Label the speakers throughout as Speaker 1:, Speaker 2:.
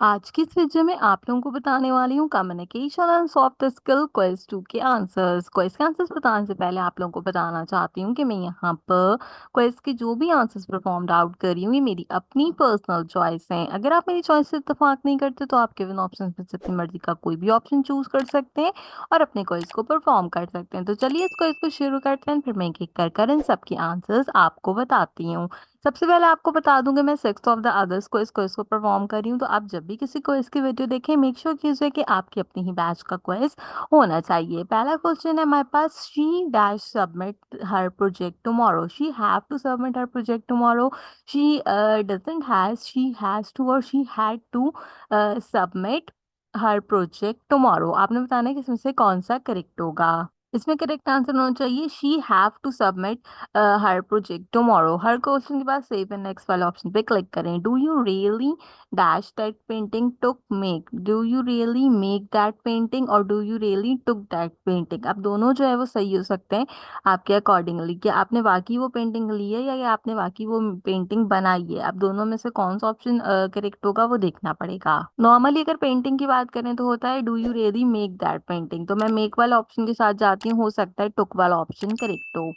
Speaker 1: आज की इस वीडियो में आप लोगों को बताने वाली हूँ communication and soft skill quiz 2 के आंसर्स। क्विज के आंसर्स बताने से पहले आप लोगों को बताना चाहती हूँ कि मैं यहाँ पर क्विज के जो भी आंसर्स परफॉर्म्ड आउट कर रही हूँ ये मेरी अपनी पर्सनल चॉइस है। अगर आप मेरी चॉइस से इत्तेफाक नहीं करते तो आप गिवन ऑप्शन में से अपनी मर्जी का कोई भी ऑप्शन चूज कर सकते हैं और अपने क्विज को परफॉर्म कर सकते हैं। तो चलिए इस क्विज को शुरू करते हैं, फिर मैं एक एक कर इन सबके आंसर्स आपको बताती हूँ। सबसे पहले आपको बता दूं कि मैं 6 ऑफ द अगस्त को इस क्विज को परफॉर्म कर रही हूँ, तो आप जब भी किसी क्विज की वीडियो देखें मेक श्योर कीजिए कि आपकी अपनी ही बैच का क्विज होना चाहिए। पहला क्वेश्चन है हमारे पास, she dash submit her project tomorrow. She have to submit her project tomorrow. She doesn't has, she has to और she had to submit her project tomorrow. आपने बताना है कि इसमें से कौन सा करेक्ट होगा। इसमें करेक्ट आंसर होना चाहिए she have to submit her project tomorrow. हर क्वेश्चन के बाद सेव एंड नेक्स्ट वाले ऑप्शन पे क्लिक करें। Do you really dash that painting took make. Do you really make that painting और do you really took that painting. अब दोनों जो है वो सही हो सकते हैं आपके अकॉर्डिंगली, कि आपने वाकई वो पेंटिंग ली है या आपने वाकई वो पेंटिंग बनाई है। अब दोनों में से कौन सा ऑप्शन करेक्ट होगा वो देखना पड़ेगा। नॉर्मली अगर पेंटिंग की बात करें तो होता है do you really make that painting, तो मैं मेक वाला ऑप्शन के साथ जाती हूँ, हो सकता है टुक वाला ऑप्शन करेक्ट हो।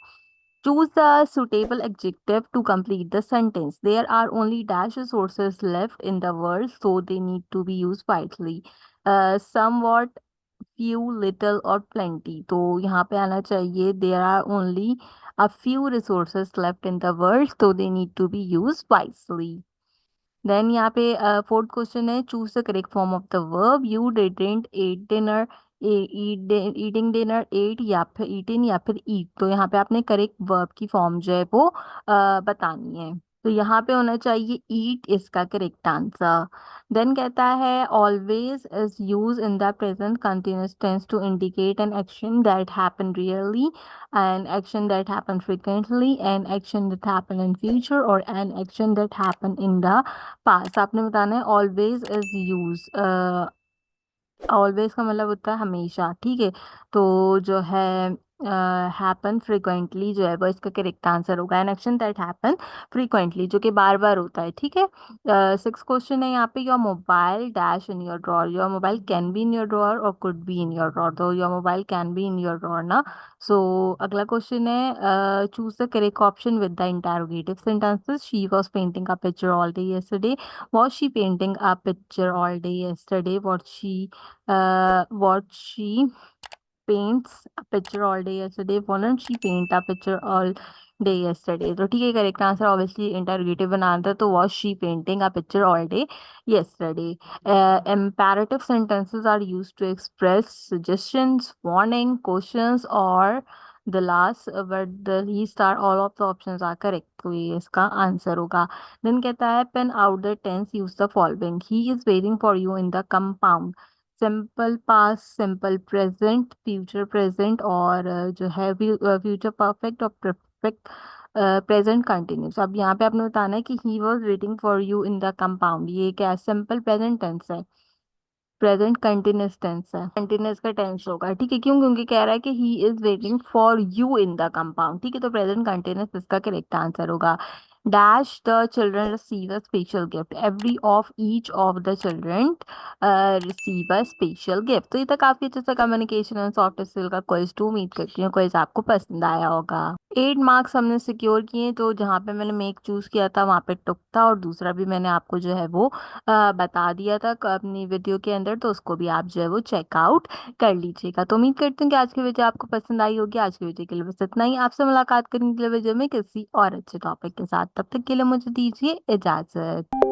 Speaker 1: Choose the suitable adjective to complete the sentence. There are only dash resources left in the world, so they need to be used wisely. Somewhat, few, little और plenty. तो यहाँ पे आना चाहिए there are only a few resources left in the world, so they need to be used wisely. Then यहाँ पे fourth question है, choose the correct form of the verb. You didn't ate dinner, eating dinner, ate या फिर ईटिन या फिर ईट। तो यहाँ पे आपने करेक्ट वर्ब की फॉर्म जो है वो बतानी है। तो यहाँ पे होना चाहिए ईट इसका करेक्ट आंसर। देन कहता है always is use in the present continuous tense to indicate an action that happen really, an action that happen frequently, an action that happen in future or an action that happen in the past। आपने बताना है always is use. Always का मतलब होता है हमेशा, ठीक है। तो जो है हैपन फ्रिक्वेंटली जो है वो इसका करेक्ट आंसर होगा। N action that happen frequently जो कि बार बार होता है, ठीक है। सिक्स क्वेश्चन है यहाँ पे, your mobile dash in your drawer. Your mobile can be in your drawer और could be in your drawer, तो your mobile can be in your drawer ना। सो अगला क्वेश्चन है, choose the correct option with the interrogative sentences. She was painting a picture all day yesterday। was she painting a picture all day yesterday? What she paints a picture all day yesterday? Wouldn't she paint a picture all day yesterday? तो ठीक है, correct answer obviously interrogative बनाना था, तो was she painting a picture all day yesterday? Imperative sentences are used to express suggestions, warning, questions or the last, but the least are all of the options are correct, तो ये इसका answer होगा। Then कहता है pen out the tense, use the following. He is waiting for you in the compound. Simple past, simple present, future present और जो है future perfect और परफेक्ट प्रेजेंट कंटिन्यूस। अब यहाँ पे आपने बताना है कि he was waiting for you in the compound, ये क्या है, सिंपल प्रेजेंट टेंस है, प्रेजेंट कंटिन्यूस टेंस है, कंटिन्यूस का टेंस होगा, ठीक है। क्यों? क्योंकि कह रहा है कि ही is waiting for you in the compound, ठीक है। तो प्रेजेंट कंटिन्यूस इसका करेक्ट आंसर होगा। Dash the children receive a special gift. Every of each of the children receive a special gift. तो ये तो काफी अच्छे से कम्युनिकेशन एंड सॉफ्ट स्किल का क्विज 2, उम्मीद करती हूँ क्विज आपको पसंद आया होगा। 8 मार्क्स हमने सिक्योर किए, तो जहाँ पे मैंने मेक चूज किया था वहाँ पे टुक था और दूसरा भी मैंने आपको जो है वो बता दिया था अपनी वीडियो के अंदर, तो उसको भी आप जो है वो चेकआउट कर लीजिएगा। तो उम्मीद करती हूँ कि आज की वीडियो आपको पसंद आई होगी। आज की वीडियो के लिए बस इतना ही। आपसे मुलाकात करेंगे अगले वीडियो में किसी और अच्छे टॉपिक के साथ। तब तक के लिए मुझे दीजिए इजाजत।